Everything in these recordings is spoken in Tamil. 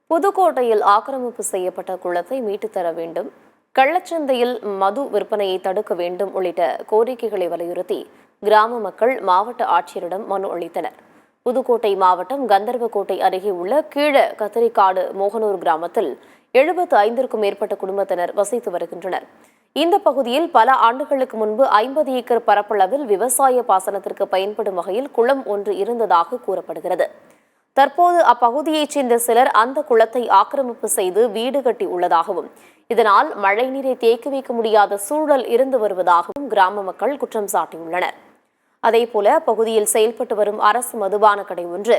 புதுக்கோட்டையில் ஆக்கிரமிப்பு செய்யப்பட்ட குளத்தை மீட்டுத் தர வேண்டும், கள்ளச்சந்தையில் மது விற்பனையை தடுக்க வேண்டும் உள்ளிட்ட கோரிக்கைகளை வலியுறுத்தி கிராம மக்கள் மாவட்ட ஆட்சியரிடம் மனு அளித்தனர். புதுக்கோட்டை மாவட்டம் கந்தர்வக்கோட்டை அருகே உள்ள கீழ கத்திரிக்காடு மோகனூர் கிராமத்தில் 75க்கும் மேற்பட்ட குடும்பத்தினர் வசித்து வருகின்றனர். இந்த பகுதியில் பல ஆண்டுகளுக்கு முன்பு 50 ஏக்கர் பரப்பளவில் விவசாய பாசனத்திற்கு பயன்படும் வகையில் குளம் ஒன்று இருந்ததாக கூறப்படுகிறது. தற்போது அப்பகுதியைச் சேர்ந்த சிலர் அந்த குளத்தை ஆக்கிரமிப்பு செய்து வீடு கட்டி உள்ளதாகவும், இதனால் மழைநீரை தேக்கி வைக்க முடியாத சூழல் இருந்து வருவதாகவும் கிராம மக்கள் குற்றம் சாட்டியுள்ளனர். அதேபோல பகுதியில் செயல்பட்டு வரும் அரசு மதுபான கடை ஒன்று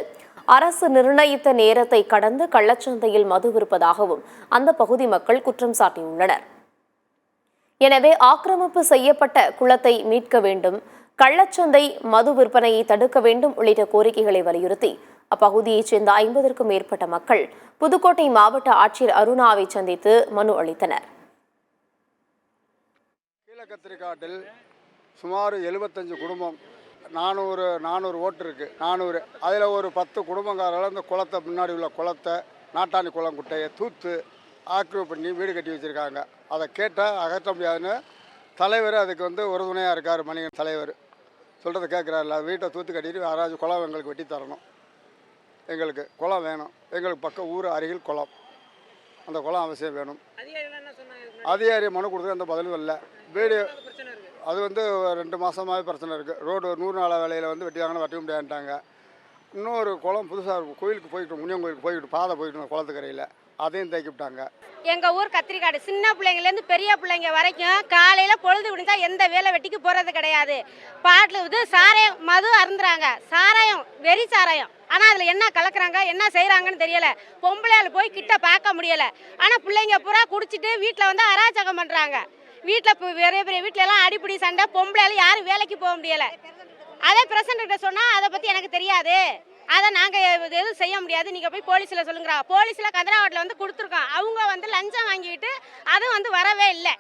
அரசு நிர்ணயித்த நேரத்தை கடந்து கள்ளச்சந்தையில் மது விற்பதாகவும் அந்த பகுதி மக்கள் குற்றம் சாட்டியுள்ளனர். எனவே ஆக்கிரமிப்பு செய்யப்பட்ட குளத்தை மீட்க வேண்டும், கள்ளச்சந்தை மது விற்பனையை தடுக்க வேண்டும் உள்ளிட்ட கோரிக்கைகளை வலியுறுத்தி அப்பகுதியைச் சேர்ந்த 50க்கும் மேற்பட்ட மக்கள் புதுக்கோட்டை மாவட்ட ஆட்சியர் அருணாவை சந்தித்து மனு அளித்தனர். கீழக்கத்திரிக்காட்டில் சுமார் 75 குடும்பம், 400 ஓட்டு இருக்கு. 400 அதில் ஒரு 10 குடும்பக்காரர்கள் அந்த குளத்தை, முன்னாடி உள்ள குளத்தை, நாட்டாணி குளம் குட்டையை தூத்து ஆக்கிரமிப்பு பண்ணி வீடு கட்டி வச்சுருக்காங்க. அதை கேட்டால் அகற்ற முடியாதுன்னு தலைவர் அதுக்கு உறுதுணையாக இருக்கார். மணிகன் தலைவர் சொல்கிறத கேட்குறாருல, வீட்டை தூத்து கட்டிட்டு யாராச்சும் குளம் எங்களுக்கு வெட்டி தரணும், எங்களுக்கு குளம் வேணும், எங்களுக்கு பக்கம் ஊர் அருகில் குளம், அந்த குளம் அவசியம் வேணும். அதிகாரி மனு கொடுத்து அந்த பதிலும் இல்லை. வீடு அது 2 மாதமாகவே பிரச்சனை இருக்குது. ரோடு 100 நாள் வேலையில் வெட்டி வாங்கினா வெட்ட முடியாதுட்டாங்க. இன்னொரு குளம் புதுசாக கோயிலுக்கு போய்கிட்டு, முனியன் கோயிலுக்கு போய்கிட்டு பாதை போய்கிட்டு குளத்துக்கரையில் அதையும் தேக்கி விட்டாங்க. எங்கள் ஊர் கத்திரிக்காடு சின்ன பிள்ளைங்கலேருந்து பெரிய பிள்ளைங்க வரைக்கும் காலையில் பொழுது விடிஞ்சா எந்த வேலை வெட்டிக்கு போகிறது கிடையாது. பாட்டில் சாராயம் மது அருந்துறாங்க, சாராயம் வெறி சாராயம். ஆனால் அதில் என்ன கலக்குறாங்க, என்ன செய்கிறாங்கன்னு தெரியலை. பொம்பளையால் போய் கிட்ட பார்க்க முடியலை. ஆனால் பிள்ளைங்க பூரா குடிச்சிட்டு வீட்டில் அராஜகம் பண்ணுறாங்க. வீட்டில் பெரிய பெரிய வீட்டிலலாம் அடிப்படி சண்டை, பொம்பளையால் யாரும் வேலைக்கு போக முடியலை. அதே பிரசிடண்ட்ட சொன்னால் அதை பற்றி எனக்கு தெரியாது, அதை நாங்கள் எதுவும் செய்ய முடியாது, நீங்கள் போய் போலீஸில் சொல்லுங்கிறாங்க. போலீஸில் கதிராவட்டில் கொடுத்துருக்கோம். அவங்க லஞ்சம் வாங்கிட்டு அது வரவே இல்லை.